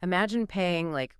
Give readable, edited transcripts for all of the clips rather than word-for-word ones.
Imagine paying like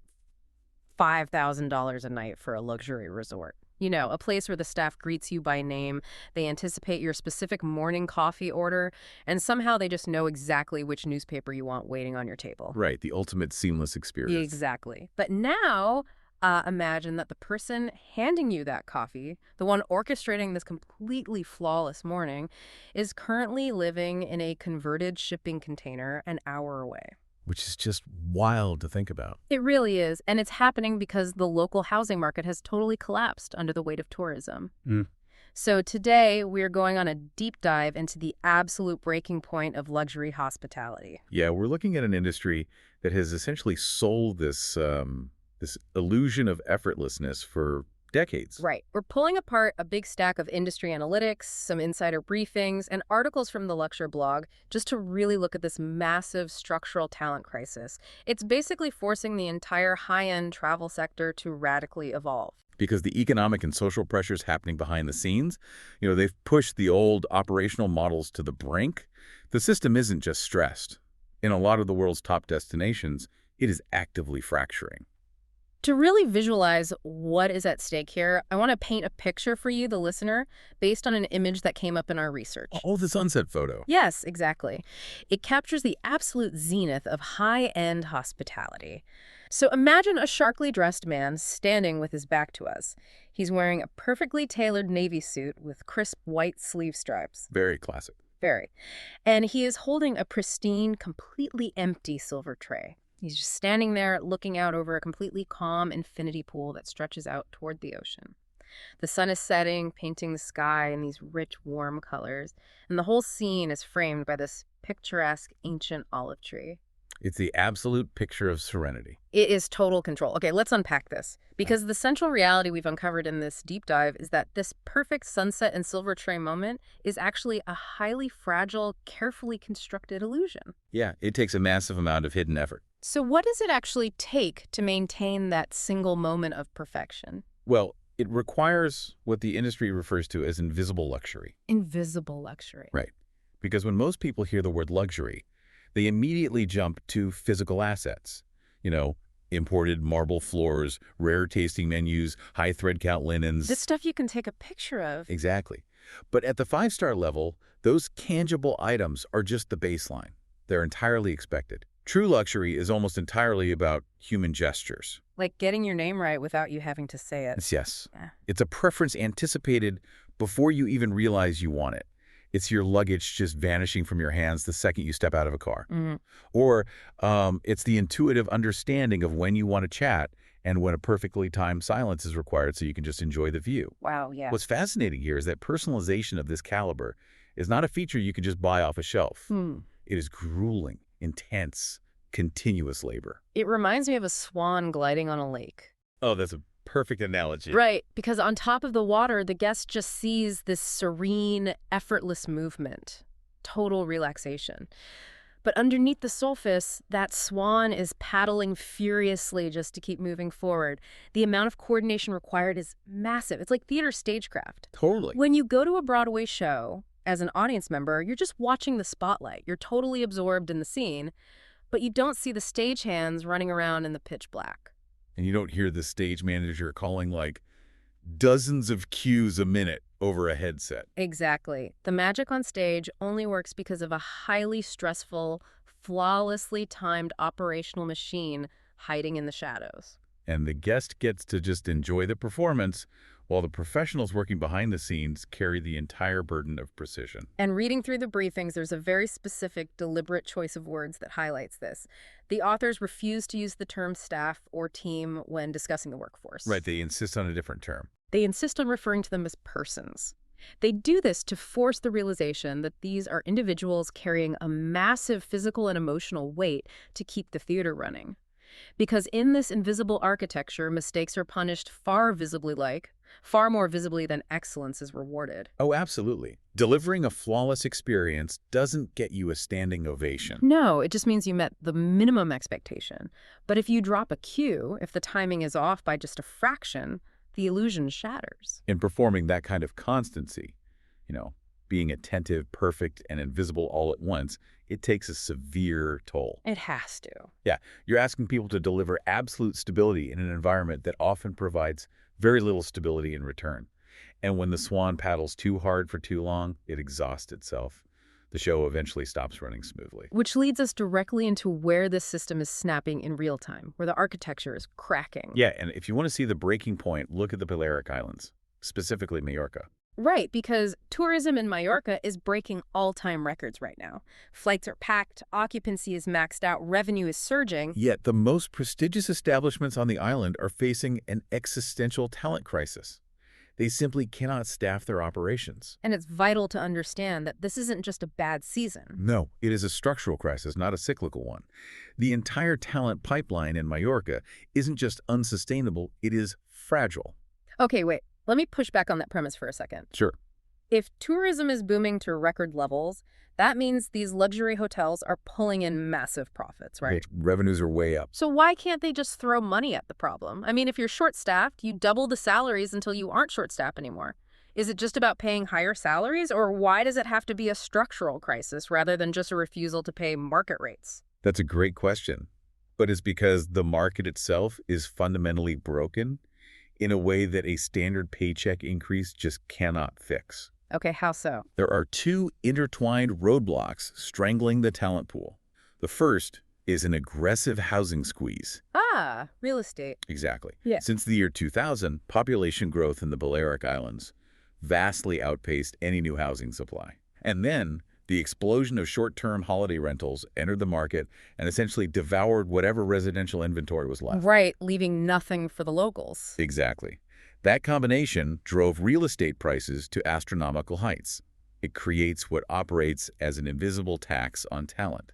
$5,000 a night for a luxury resort. You know, a place where the staff greets you by name, they anticipate your specific morning coffee order, and somehow they just know exactly which newspaper you want waiting on your table. Right, the ultimate seamless experience. Exactly. But now, imagine that the person handing you that coffee, the one orchestrating this completely flawless morning, is currently living in a converted shipping container an hour away. Which is just wild to think about. It really is, and it's happening because the local housing market has totally collapsed under the weight of tourism. Mm. So today, we're going on a deep dive into the absolute breaking point of luxury hospitality. Yeah, we're looking at an industry that has essentially sold this illusion of effortlessness for decades. Right. We're pulling apart a big stack of industry analytics, some insider briefings, and articles from the Luxure blog just to really look at this massive structural talent crisis. It's basically forcing the entire high-end travel sector to radically evolve. Because the economic and social pressures happening behind the scenes, they've pushed the old operational models to the brink. The system isn't just stressed. In a lot of the world's top destinations, it is actively fracturing. To really visualize what is at stake here, I want to paint a picture for you, the listener, based on an image that came up in our research. Oh, the sunset photo. Yes, exactly. It captures the absolute zenith of high-end hospitality. So imagine a sharply dressed man standing with his back to us. He's wearing a perfectly tailored navy suit with crisp white sleeve stripes. Very classic. Very. And he is holding a pristine, completely empty silver tray. He's just standing there looking out over a completely calm infinity pool that stretches out toward the ocean. The sun is setting, painting the sky in these rich, warm colors, and the whole scene is framed by this picturesque ancient olive tree. It's the absolute picture of serenity. It is total control. Okay, let's unpack this. Because the central reality we've uncovered in this deep dive is that this perfect sunset and silver tray moment is actually a highly fragile, carefully constructed illusion. Yeah, it takes a massive amount of hidden effort. So what does it actually take to maintain that single moment of perfection? Well, it requires what the industry refers to as invisible luxury. Invisible luxury. Right. Because when most people hear the word luxury, they immediately jump to physical assets. Imported marble floors, rare tasting menus, high thread count linens. This stuff you can take a picture of. Exactly. But at the 5-star level, those tangible items are just the baseline. They're entirely expected. True luxury is almost entirely about human gestures. Like getting your name right without you having to say it. Yes. Yeah. It's a preference anticipated before you even realize you want it. It's your luggage just vanishing from your hands the second you step out of a car. Mm-hmm. Or it's the intuitive understanding of when you want to chat and when a perfectly timed silence is required so you can just enjoy the view. Wow, yeah. What's fascinating here is that personalization of this caliber is not a feature you can just buy off a shelf. It is grueling, intense, continuous labor. It reminds me of a swan gliding on a lake. Oh, that's a perfect analogy. Right, because on top of the water, the guest just sees this serene, effortless movement, total relaxation. But underneath the surface, that swan is paddling furiously just to keep moving forward. The amount of coordination required is massive. It's like theater stagecraft. Totally. When you go to a Broadway show, as an audience member, you're just watching the spotlight. You're totally absorbed in the scene, but you don't see the stagehands running around in the pitch black. And you don't hear the stage manager calling like dozens of cues a minute over a headset. Exactly. The magic on stage only works because of a highly stressful, flawlessly timed operational machine hiding in the shadows. And the guest gets to just enjoy the performance while the professionals working behind the scenes carry the entire burden of precision. And reading through the briefings, there's a very specific, deliberate choice of words that highlights this. The authors refuse to use the term staff or team when discussing the workforce. Right, they insist on a different term. They insist on referring to them as persons. They do this to force the realization that these are individuals carrying a massive physical and emotional weight to keep the theater running. Because in this invisible architecture, mistakes are punished far more visibly than excellence is rewarded. Oh, absolutely. Delivering a flawless experience doesn't get you a standing ovation. No, it just means you met the minimum expectation. But if you drop a cue, if the timing is off by just a fraction, the illusion shatters. In performing that kind of constancy, being attentive, perfect, and invisible all at once, it takes a severe toll. It has to. Yeah, you're asking people to deliver absolute stability in an environment that often provides very little stability in return. And when the Swan paddles too hard for too long, it exhausts itself. The show eventually stops running smoothly. Which leads us directly into where this system is snapping in real time, where the architecture is cracking. Yeah, and if you want to see the breaking point, look at the Balearic Islands, specifically Mallorca. Right, because tourism in Mallorca is breaking all-time records right now. Flights are packed, occupancy is maxed out, revenue is surging. Yet the most prestigious establishments on the island are facing an existential talent crisis. They simply cannot staff their operations. And it's vital to understand that this isn't just a bad season. No, it is a structural crisis, not a cyclical one. The entire talent pipeline in Mallorca isn't just unsustainable, it is fragile. Okay, wait. Let me push back on that premise for a second. Sure. If tourism is booming to record levels, that means these luxury hotels are pulling in massive profits, right? Revenues are way up. So why can't they just throw money at the problem? I mean, if you're short-staffed, you double the salaries until you aren't short-staffed anymore. Is it just about paying higher salaries, or why does it have to be a structural crisis rather than just a refusal to pay market rates? That's a great question. But it's because the market itself is fundamentally broken in a way that a standard paycheck increase just cannot fix. Okay, how so? There are two intertwined roadblocks strangling the talent pool. The first is an aggressive housing squeeze. Ah, real estate. Exactly. Yeah. Since the year 2000, population growth in the Balearic Islands vastly outpaced any new housing supply. And then the explosion of short-term holiday rentals entered the market and essentially devoured whatever residential inventory was left. Right, leaving nothing for the locals. Exactly. That combination drove real estate prices to astronomical heights. It creates what operates as an invisible tax on talent.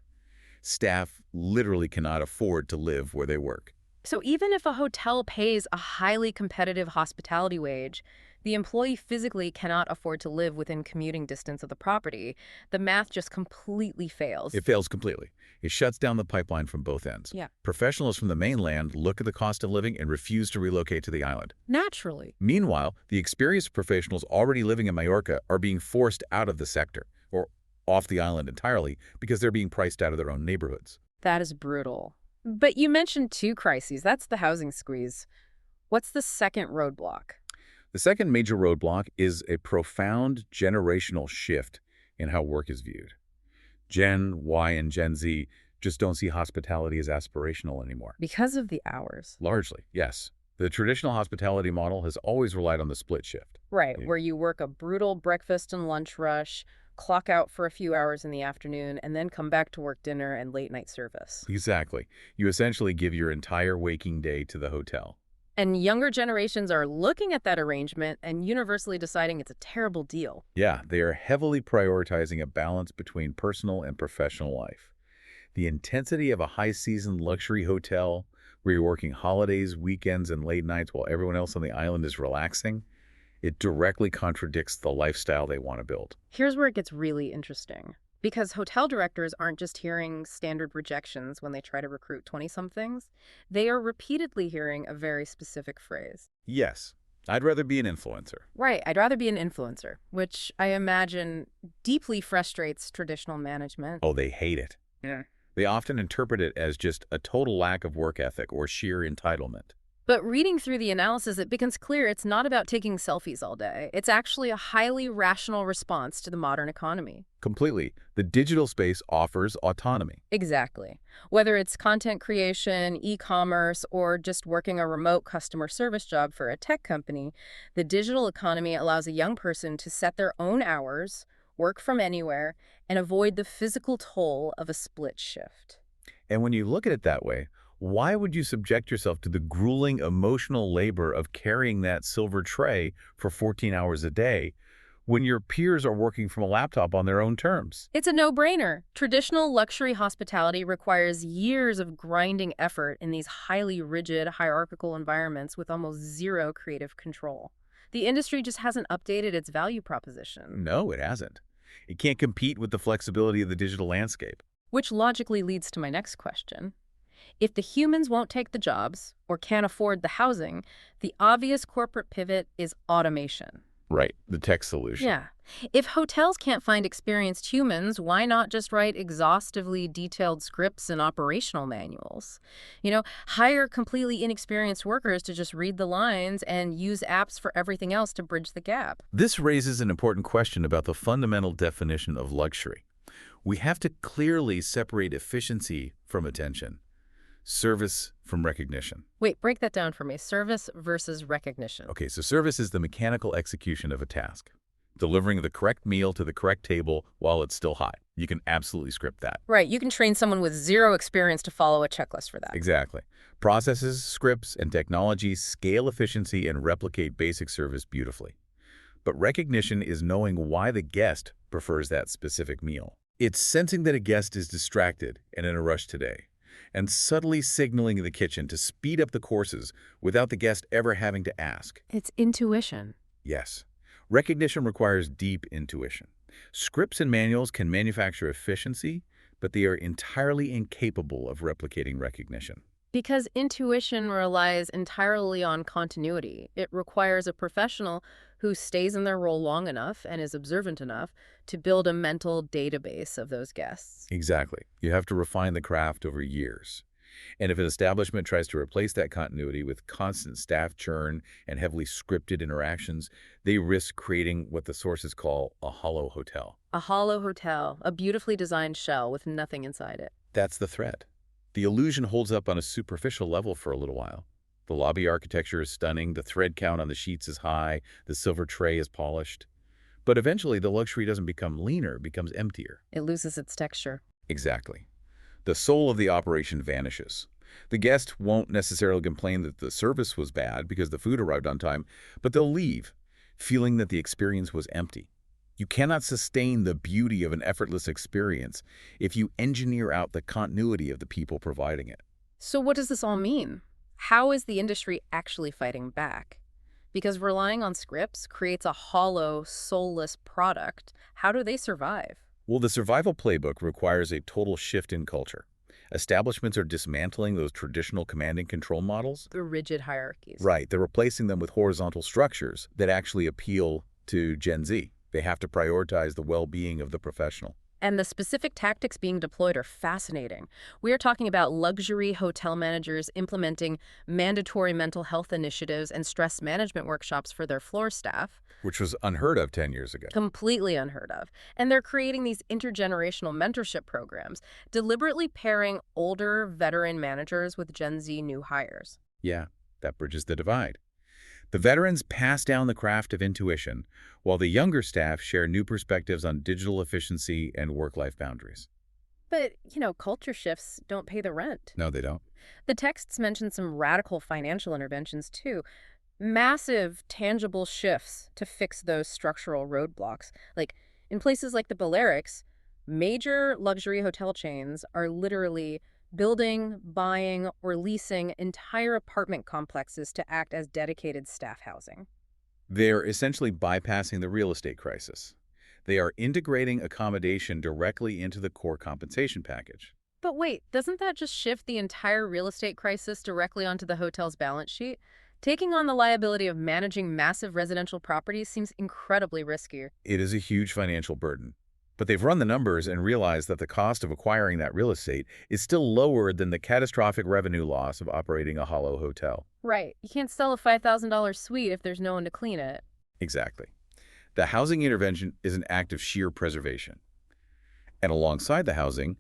Staff literally cannot afford to live where they work. So even if a hotel pays a highly competitive hospitality wage, the employee physically cannot afford to live within commuting distance of the property. The math just completely fails. It fails completely. It shuts down the pipeline from both ends. Yeah. Professionals from the mainland look at the cost of living and refuse to relocate to the island. Naturally. Meanwhile, the experienced professionals already living in Mallorca are being forced out of the sector, or off the island entirely, because they're being priced out of their own neighborhoods. That is brutal. But you mentioned two crises. That's the housing squeeze. What's the second roadblock? The second major roadblock is a profound generational shift in how work is viewed. Gen Y and Gen Z just don't see hospitality as aspirational anymore. Because of the hours. Largely, yes. The traditional hospitality model has always relied on the split shift. Right, Yeah. where you work a brutal breakfast and lunch rush, clock out for a few hours in the afternoon, and then come back to work dinner and late-night service. Exactly. You essentially give your entire waking day to the hotel. And younger generations are looking at that arrangement and universally deciding it's a terrible deal. Yeah, they are heavily prioritizing a balance between personal and professional life. The intensity of a high-season luxury hotel where you're working holidays, weekends, and late nights while everyone else on the island is relaxing, it directly contradicts the lifestyle they want to build. Here's where it gets really interesting. Because hotel directors aren't just hearing standard rejections when they try to recruit 20-somethings. They are repeatedly hearing a very specific phrase. Yes, I'd rather be an influencer. Right, I'd rather be an influencer, which I imagine deeply frustrates traditional management. Oh, they hate it. Yeah. They often interpret it as just a total lack of work ethic or sheer entitlement. But reading through the analysis, it becomes clear it's not about taking selfies all day. It's actually a highly rational response to the modern economy. Completely. The digital space offers autonomy. Exactly. Whether it's content creation, e-commerce, or just working a remote customer service job for a tech company, the digital economy allows a young person to set their own hours, work from anywhere, and avoid the physical toll of a split shift. And when you look at it that way, why would you subject yourself to the grueling emotional labor of carrying that silver tray for 14 hours a day when your peers are working from a laptop on their own terms? It's a no-brainer. Traditional luxury hospitality requires years of grinding effort in these highly rigid, hierarchical environments with almost zero creative control. The industry just hasn't updated its value proposition. No, it hasn't. It can't compete with the flexibility of the digital landscape. Which logically leads to my next question. If the humans won't take the jobs or can't afford the housing, the obvious corporate pivot is automation. Right, the tech solution. Yeah. If hotels can't find experienced humans, why not just write exhaustively detailed scripts and operational manuals? Hire completely inexperienced workers to just read the lines and use apps for everything else to bridge the gap. This raises an important question about the fundamental definition of luxury. We have to clearly separate efficiency from attention, service from recognition. Wait, break that down for me. Service versus recognition. Okay, so service is the mechanical execution of a task, delivering the correct meal to the correct table while it's still hot. You can absolutely script that. Right, you can train someone with zero experience to follow a checklist for that. Exactly. Processes, scripts, and technologies scale efficiency and replicate basic service beautifully. But recognition is knowing why the guest prefers that specific meal. It's sensing that a guest is distracted and in a rush today, and subtly signaling the kitchen to speed up the courses without the guest ever having to ask. It's intuition. Yes, recognition requires deep intuition. Scripts and manuals can manufacture efficiency, but they are entirely incapable of replicating recognition. Because intuition relies entirely on continuity. It requires a professional who stays in their role long enough and is observant enough to build a mental database of those guests. Exactly. You have to refine the craft over years. And if an establishment tries to replace that continuity with constant staff churn and heavily scripted interactions, they risk creating what the sources call a hollow hotel. A hollow hotel, a beautifully designed shell with nothing inside it. That's the threat. The illusion holds up on a superficial level for a little while. The lobby architecture is stunning, the thread count on the sheets is high, the silver tray is polished. But eventually, the luxury doesn't become leaner, it becomes emptier. It loses its texture. Exactly. The soul of the operation vanishes. The guest won't necessarily complain that the service was bad because the food arrived on time, but they'll leave, feeling that the experience was empty. You cannot sustain the beauty of an effortless experience if you engineer out the continuity of the people providing it. So what does this all mean? How is the industry actually fighting back? Because relying on scripts creates a hollow, soulless product. How do they survive? Well, the survival playbook requires a total shift in culture. Establishments are dismantling those traditional command and control models. The rigid hierarchies. Right, they're replacing them with horizontal structures that actually appeal to Gen Z. They have to prioritize the well-being of the professional. And the specific tactics being deployed are fascinating. We are talking about luxury hotel managers implementing mandatory mental health initiatives and stress management workshops for their floor staff. Which was unheard of 10 years ago. Completely unheard of. And they're creating these intergenerational mentorship programs, deliberately pairing older veteran managers with Gen Z new hires. Yeah, that bridges the divide. The veterans pass down the craft of intuition, while the younger staff share new perspectives on digital efficiency and work-life boundaries. But, culture shifts don't pay the rent. No, they don't. The texts mention some radical financial interventions, too. Massive, tangible shifts to fix those structural roadblocks. Like, in places like the Balearics, major luxury hotel chains are literally building, buying, or leasing entire apartment complexes to act as dedicated staff housing. They're essentially bypassing the real estate crisis. They are integrating accommodation directly into the core compensation package. But wait, doesn't that just shift the entire real estate crisis directly onto the hotel's balance sheet? Taking on the liability of managing massive residential properties seems incredibly risky. It is a huge financial burden. But they've run the numbers and realized that the cost of acquiring that real estate is still lower than the catastrophic revenue loss of operating a hollow hotel. Right. You can't sell a $5,000 suite if there's no one to clean it. Exactly. The housing intervention is an act of sheer preservation. And alongside the housing,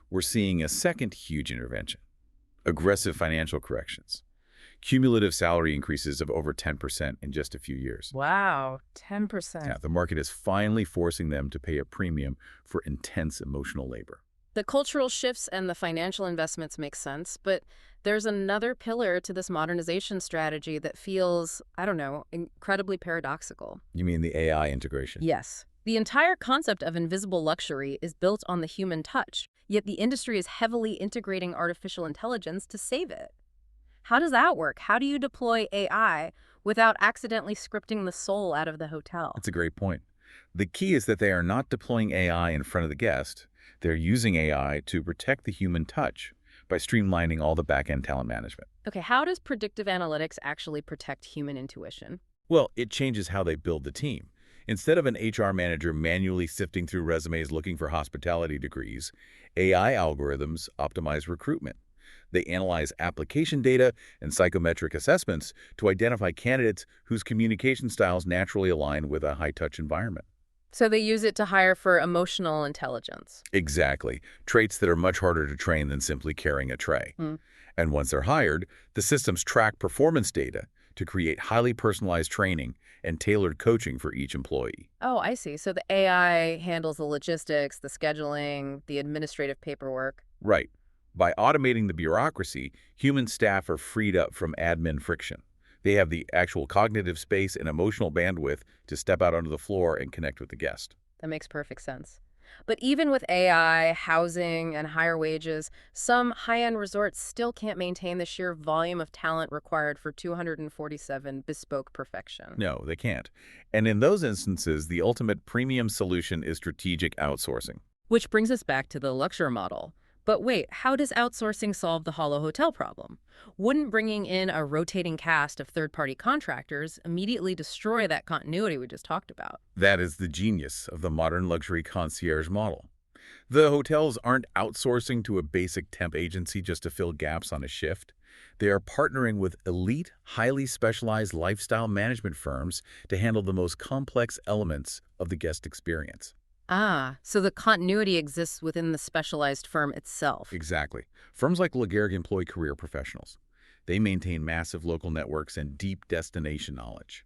we're seeing a second huge intervention: aggressive financial corrections. Cumulative salary increases of over 10% in just a few years. Wow, 10%. Yeah, the market is finally forcing them to pay a premium for intense emotional labor. The cultural shifts and the financial investments make sense, but there's another pillar to this modernization strategy that feels, incredibly paradoxical. You mean the AI integration? Yes. The entire concept of invisible luxury is built on the human touch, yet the industry is heavily integrating artificial intelligence to save it. How does that work? How do you deploy AI without accidentally scripting the soul out of the hotel? That's a great point. The key is that they are not deploying AI in front of the guest. They're using AI to protect the human touch by streamlining all the back-end talent management. Okay, how does predictive analytics actually protect human intuition? Well, it changes how they build the team. Instead of an HR manager manually sifting through resumes looking for hospitality degrees, AI algorithms optimize recruitment. They analyze application data and psychometric assessments to identify candidates whose communication styles naturally align with a high-touch environment. So they use it to hire for emotional intelligence. Exactly. Traits that are much harder to train than simply carrying a tray. Hmm. And once they're hired, the systems track performance data to create highly personalized training and tailored coaching for each employee. Oh, I see. So the AI handles the logistics, the scheduling, the administrative paperwork. Right. By automating the bureaucracy, human staff are freed up from admin friction. They have the actual cognitive space and emotional bandwidth to step out onto the floor and connect with the guest. That makes perfect sense. But even with AI, housing, and higher wages, some high-end resorts still can't maintain the sheer volume of talent required for 247 bespoke perfection. No, they can't. And in those instances, the ultimate premium solution is strategic outsourcing. Which brings us back to the Luxure model. But wait, how does outsourcing solve the hollow hotel problem? Wouldn't bringing in a rotating cast of third-party contractors immediately destroy that continuity we just talked about? That is the genius of the modern luxury concierge model. The hotels aren't outsourcing to a basic temp agency just to fill gaps on a shift. They are partnering with elite, highly specialized lifestyle management firms to handle the most complex elements of the guest experience. Ah, so the continuity exists within the specialized firm itself. Exactly. Firms like Luxure employ career professionals. They maintain massive local networks and deep destination knowledge.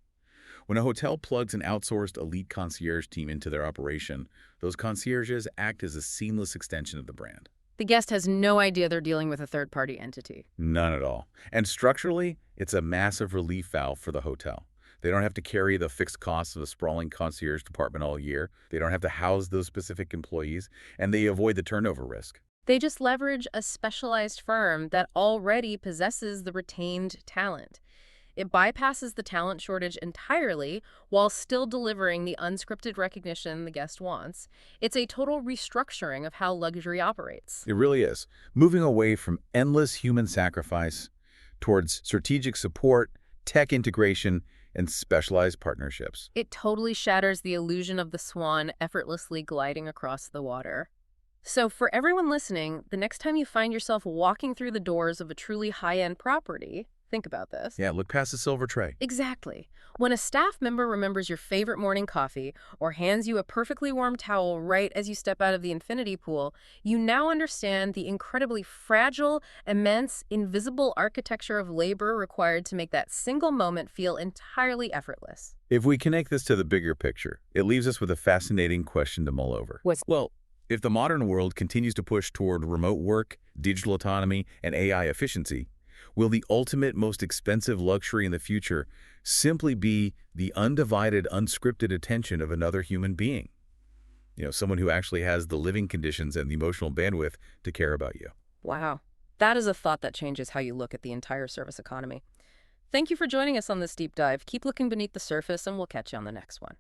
When a hotel plugs an outsourced elite concierge team into their operation, those concierges act as a seamless extension of the brand. The guest has no idea they're dealing with a third-party entity. None at all. And structurally, it's a massive relief valve for the hotel. They don't have to carry the fixed costs of a sprawling concierge department all year. They don't have to house those specific employees, and they avoid the turnover risk. They just leverage a specialized firm that already possesses the retained talent. It bypasses the talent shortage entirely while still delivering the unscripted recognition the guest wants. It's a total restructuring of how luxury operates. It really is. Moving away from endless human sacrifice towards strategic support, tech integration, and specialized partnerships. It totally shatters the illusion of the Swan effortlessly gliding across the water. So for everyone listening, the next time you find yourself walking through the doors of a truly high-end property, think about this. Yeah, look past the silver tray. Exactly. When a staff member remembers your favorite morning coffee or hands you a perfectly warm towel right as you step out of the infinity pool, you now understand the incredibly fragile, immense, invisible architecture of labor required to make that single moment feel entirely effortless. If we connect this to the bigger picture, it leaves us with a fascinating question to mull over. Well, if the modern world continues to push toward remote work, digital autonomy, and AI efficiency, will the ultimate, most expensive luxury in the future simply be the undivided, unscripted attention of another human being? Someone who actually has the living conditions and the emotional bandwidth to care about you. Wow. That is a thought that changes how you look at the entire service economy. Thank you for joining us on this deep dive. Keep looking beneath the surface, and we'll catch you on the next one.